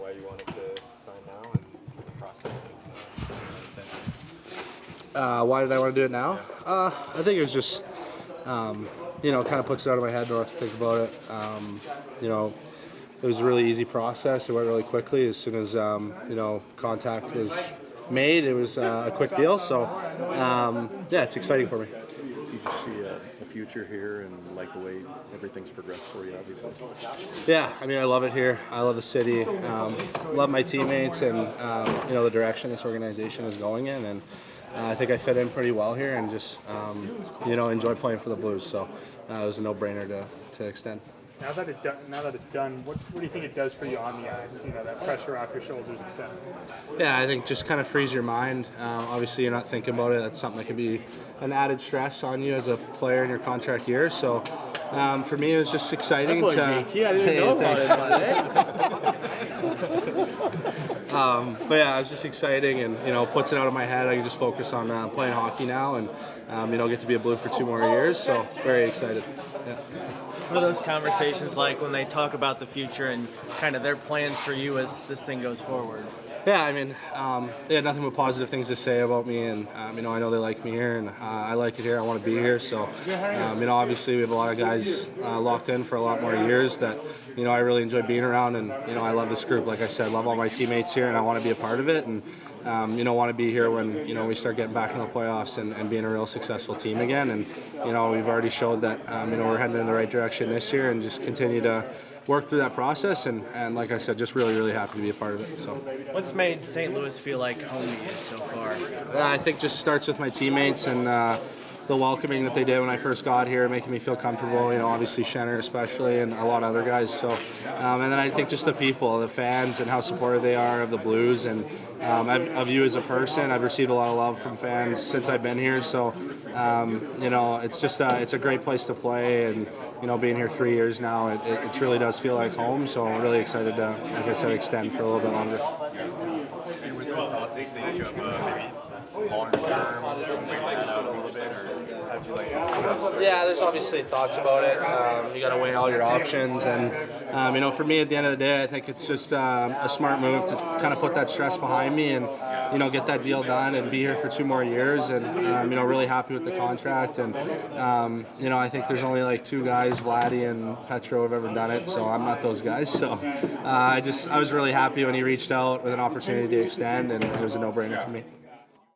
why you wanted to sign now and the process of Why did I want to do it now? I think it was just, kind of puts it out of my head, don't have to think about it. It was a really easy process. It went really quickly. As soon as, contact was made, it was a quick deal. So, it's exciting for me. You just see a future here and like the way everything's progressed for you, obviously. Yeah, I mean, I love it here. I love the city. Love my teammates and, the direction this organization is going in. And I think I fit in pretty well here and just, enjoy playing for the Blues. So it was a no-brainer to extend. Now that it's done, what do you think it does for you on the ice? That pressure off your shoulders, etc. Yeah, I think just kind of frees your mind. Obviously, you're not thinking about it. That's something that can be an added stress on you as a player in your contract year. So for me, it was just exciting to. I didn't know about it. But yeah, it was just exciting, and puts it out of my head. I can just focus on playing hockey now, and get to be a Blue for 2 more years. So very excited. Yeah. What are those conversations like when they talk about the future and kind of their plans for you as this thing goes forward? Yeah, I mean, they had nothing but positive things to say about me, and I know they like me here, and I like it here. I want to be here. So, obviously we have a lot of guys locked in for a lot more years that I really enjoy being around, and I love this group. Like I said, love all my teammates here, and I want to be a part of it, and want to be here when we start getting back into the playoffs and being a real successful team again. And we've already showed that we're heading in the right direction this year, and just continue to work through that process, and like I said, just really, really happy to be a part of it. So, what's made St. Louis feel like home is so far? I think just starts with my teammates and the welcoming that they did when I first got here, making me feel comfortable. Obviously Shenner especially, and a lot of other guys. So, and then I think just the people, the fans, and how supportive they are of the Blues, and of you as a person. I've received a lot of love from fans since I've been here. So, it's just it's a great place to play, and being here 3 years now, it truly does feel like home. So I'm really excited to, like I said, extend for a little bit longer. And was there thoughts that you have maybe longer term, weighing that out a little bit, or how'd you like it? Yeah, there's obviously thoughts about it. You got to weigh all your options, and for me, at the end of the day, I think it's just a smart move to kind of put that stress behind me and get that deal done and be here for 2 more years, and really happy with the contract, and I think there's only like 2 guys, Vladdy and Petro, have ever done it, so I'm not those guys. So I was really happy when he reached out with an opportunity to extend, and it was a no-brainer for me.